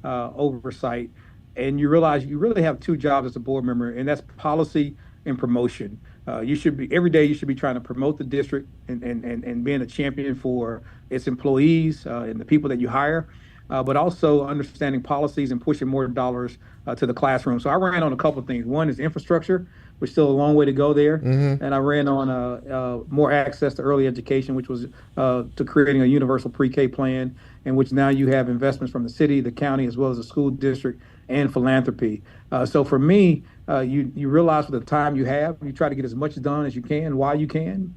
oversight. And you realize you really have 2 jobs as a board member, and that's policy and promotion. Every day you should be trying to promote the district and being a champion for its employees and the people that you hire, but also understanding policies and pushing more dollars to the classroom. So I ran on a couple of things. One is infrastructure, which is still a long way to go there. Mm-hmm. And I ran on more access to early education, which was to creating a universal pre-K plan, in which now you have investments from the city, the county, as well as the school district and philanthropy. So for me, you realize with the time you have, you try to get as much done as you can while you can.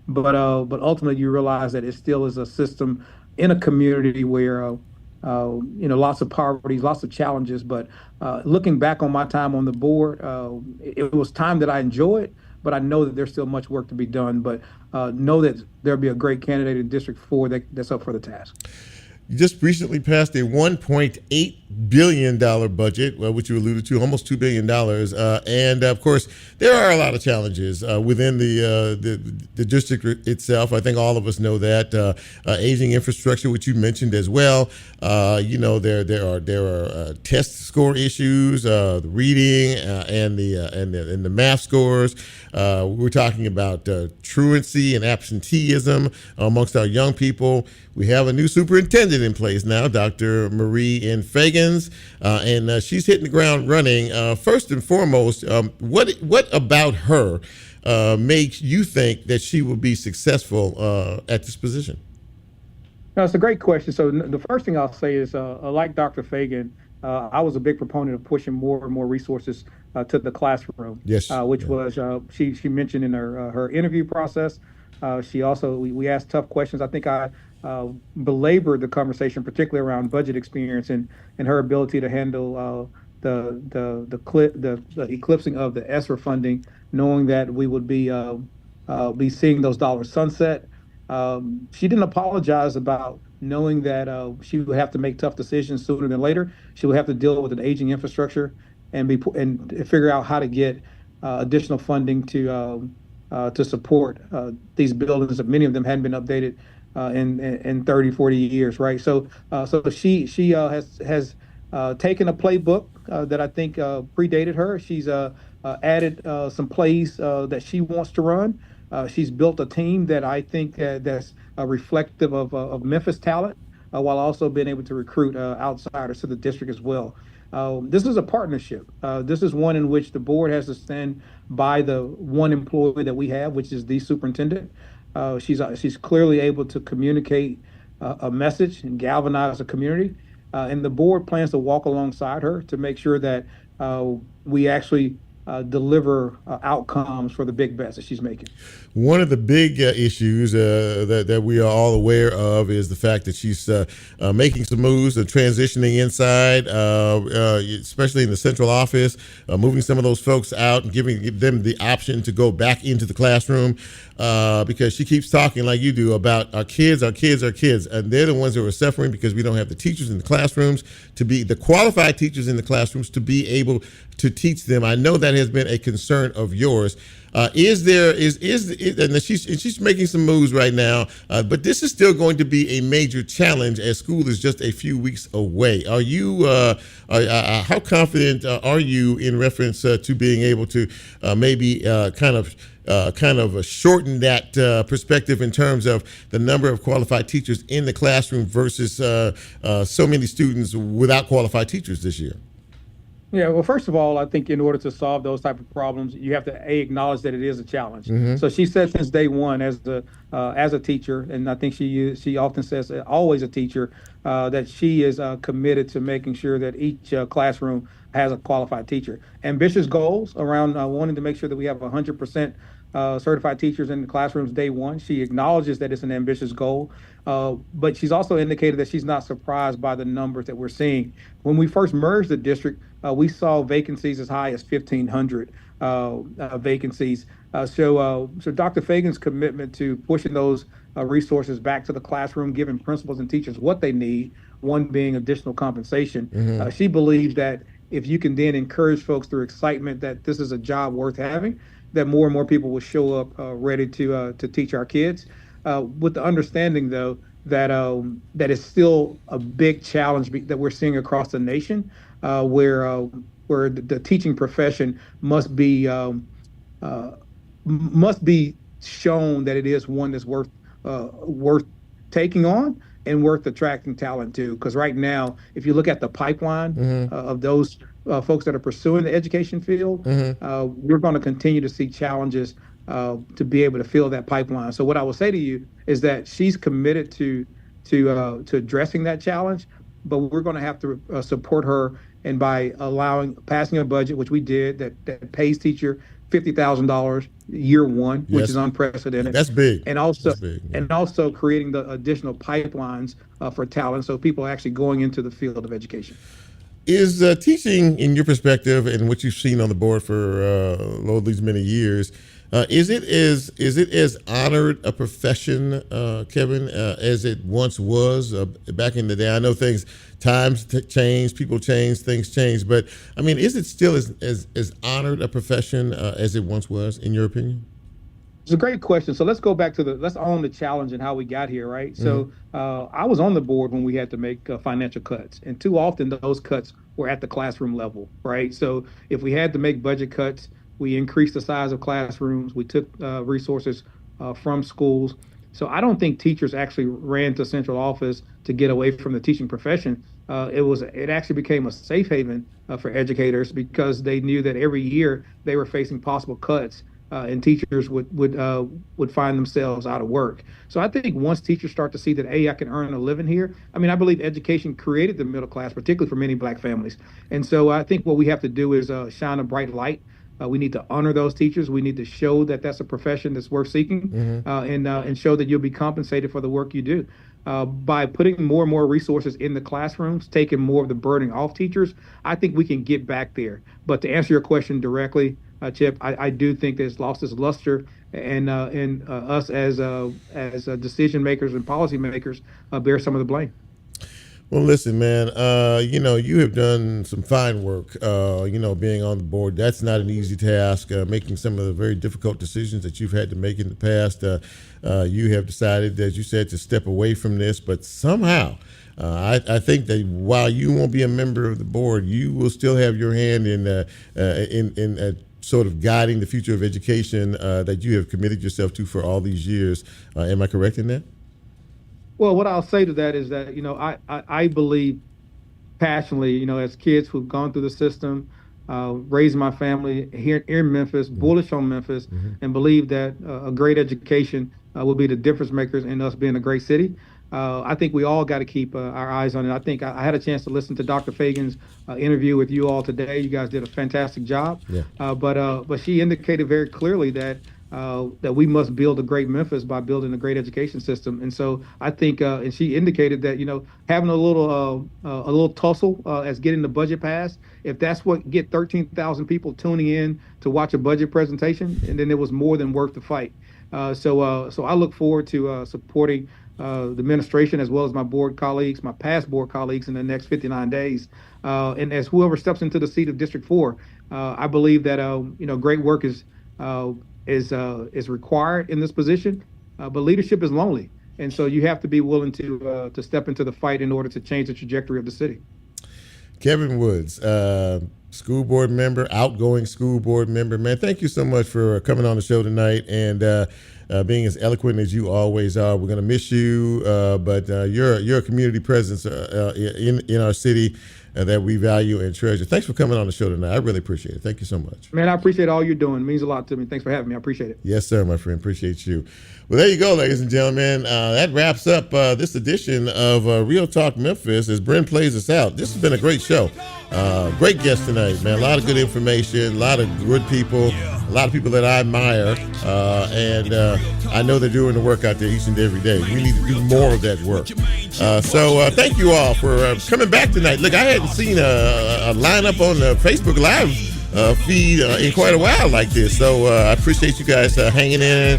but ultimately you realize that it still is a system in a community where lots of poverty, lots of challenges. But looking back on my time on the board, it was time that I enjoyed, but I know that there's still much work to be done. But know that there'll be a great candidate in District 4 that's up for the task. You just recently passed a $1.8 billion budget, which you alluded to, almost $2 billion. And of course, there are a lot of challenges within the district itself. I think all of us know that. Aging infrastructure, which you mentioned as well. There are test score issues, the reading and the math scores. We're talking about truancy and absenteeism amongst our young people. We have a new superintendent in place now, Dr. Marie N. Fagans, and she's hitting the ground running. First and foremost, what about her makes you think that she will be successful at this position? That's a great question. So the first thing I'll say is, like Dr. Fagan, I was a big proponent of pushing more and more resources to the classroom. Yes, which was she mentioned in her interview process. She also we asked tough questions. I think I belabored the conversation, particularly around budget experience and her ability to handle the eclipsing of the ESSER funding, knowing that we would be seeing those dollars sunset. She didn't apologize about knowing that she would have to make tough decisions sooner than later. She would have to deal with an aging infrastructure and figure out how to get additional funding to support these buildings. Many of them hadn't been updated in 30, 40 years, right? So she has taken a playbook that I think predated her. She's added some plays that she wants to run. She's built a team that I think that's reflective of Memphis talent, while also being able to recruit outsiders to the district as well. This is a partnership. This is one in which the board has to stand by the one employee that we have, which is the superintendent. She's clearly able to communicate a message and galvanize a community. And the board plans to walk alongside her to make sure that we actually deliver outcomes for the big bets that she's making. One of the big issues that we are all aware of is the fact that she's making some moves and transitioning inside, especially in the central office, moving some of those folks out and giving them the option to go back into the classroom, because she keeps talking like you do about our kids, and they're the ones that are suffering because we don't have the teachers in the classrooms to be the qualified teachers in the classrooms to be able to teach them. I know that has been a concern of yours. And she's making some moves right now, but this is still going to be a major challenge as school is just a few weeks away. Are you how confident are you in reference to being able to maybe kind of shorten that perspective in terms of the number of qualified teachers in the classroom versus so many students without qualified teachers this year? Yeah, well, first of all, I think in order to solve those type of problems, you have to acknowledge that it is a challenge. Mm-hmm. So she said since day one as a teacher, and I think she often says always a teacher, that she is committed to making sure that each classroom has a qualified teacher. Ambitious goals around wanting to make sure that we have 100% certified teachers in the classrooms day one. She acknowledges that it's an ambitious goal, but she's also indicated that she's not surprised by the numbers that we're seeing. When we first merged the district, we saw vacancies as high as 1,500 vacancies. So Dr. Fagan's commitment to pushing those resources back to the classroom, giving principals and teachers what they need, one being additional compensation. Mm-hmm. She believes that if you can then encourage folks through excitement that this is a job worth having, that more and more people will show up ready to teach our kids, with the understanding, though, that it's still a big challenge that we're seeing across the nation, where the teaching profession must be shown that it is one that's worth taking on and worth attracting talent to. Because right now, if you look at the pipeline Mm-hmm. of those folks that are pursuing the education field, Mm-hmm. we're going to continue to see challenges to be able to fill that pipeline. So what I will say to you is that she's committed to addressing that challenge, but we're going to have to support her, and by passing a budget, which we did, that pays teacher $50,000 year one, which is unprecedented. That's big. And also, That's big, yeah. and also creating the additional pipelines for talent, so people are actually going into the field of education. Is teaching, in your perspective and what you've seen on the board for these many years, is it as honored a profession, Kevin, as it once was back in the day? I know times change, people change, things change, but I mean, is it still as honored a profession as it once was, in your opinion? It's a great question. So let's go back to let's own the challenge and how we got here, right? So I was on the board when we had to make financial cuts, and too often those cuts were at the classroom level, right? So if we had to make budget cuts, we increased the size of classrooms, we took resources from schools. So I don't think teachers actually ran to central office to get away from the teaching profession. It actually became a safe haven for educators, because they knew that every year they were facing possible cuts. And teachers would find themselves out of work. So I think once teachers start to see that, I can earn a living here. I mean, I believe education created the middle class, particularly for many Black families. And so I think what we have to do is shine a bright light. We need to honor those teachers. We need to show that that's a profession that's worth seeking, and show that you'll be compensated for the work you do. By putting more and more resources in the classrooms, taking more of the burden off teachers, I think we can get back there. But to answer your question directly, Chip, I do think that it's lost its luster, and us as decision makers and policy makers bear some of the blame. Well, listen, man, you have done some fine work, being on the board. That's not an easy task, making some of the very difficult decisions that you've had to make in the past. You have decided, as you said, to step away from this, but somehow I think that while you won't be a member of the board, you will still have your hand in sort of guiding the future of education that you have committed yourself to for all these years. Am I correct in that? Well, what I'll say to that is that, I believe passionately, as kids who've gone through the system, raised my family here in Memphis, bullish on Memphis, and believe that a great education will be the difference makers in us being a great city. I think we all got to keep our eyes on it. I think I had a chance to listen to Dr. Fagan's interview with you all today. You guys did a fantastic job. Yeah. But she indicated very clearly that we must build a great Memphis by building a great education system. And so I think, and she indicated that, having a little tussle as getting the budget passed, if that's what get 13,000 people tuning in to watch a budget presentation, and then it was more than worth the fight. So I look forward to supporting the administration as well as my board colleagues, my past board colleagues, in the next 59 days. And as whoever steps into the seat of District 4, I believe that great work is required in this position, but leadership is lonely, and so you have to be willing to step into the fight in order to change the trajectory of the city. Kevin Woods, school board member, outgoing school board member. Man, thank you so much for coming on the show tonight and being as eloquent as you always are. We're going to miss you, but you're a community presence in our city that we value and treasure. Thanks for coming on the show tonight. I really appreciate it. Thank you so much. Man, I appreciate all you're doing. It means a lot to me. Thanks for having me. I appreciate it. Yes, sir, my friend. Appreciate you. Well, there you go, ladies and gentlemen. That wraps up this edition of Real Talk Memphis as Brent plays us out. This has been a great show. Great guest tonight, man. A lot of good information, a lot of good people, a lot of people that I admire, and I know they're doing the work out there each and every day. We need to do more of that work. So thank you all for coming back tonight. Look, I hadn't seen a lineup on the Facebook Live feed in quite a while like this. So I appreciate you guys hanging in,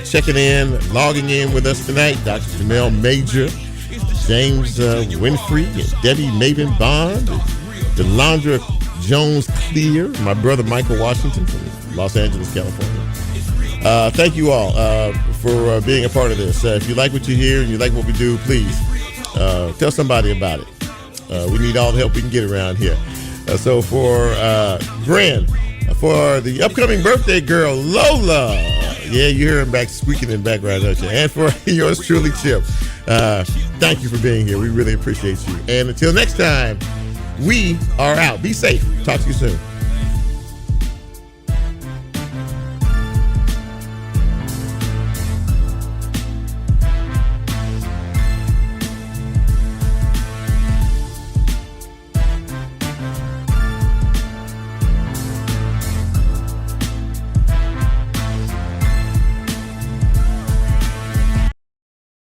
checking in, logging in with us tonight. Dr. Jamel Major, James Winfrey, and Debbie Maven Bond, Delandra Jones Clear, my brother Michael Washington from Los Angeles, California. Thank you all for being a part of this. If you like what you hear and you like what we do, please tell somebody about it. We need all the help we can get around here. So for Bren, for the upcoming birthday girl, Lola, yeah, you hear him back squeaking in the background, don't you? And for yours truly, Chip, thank you for being here. We really appreciate you. And until next time, we are out. Be safe. Talk to you soon.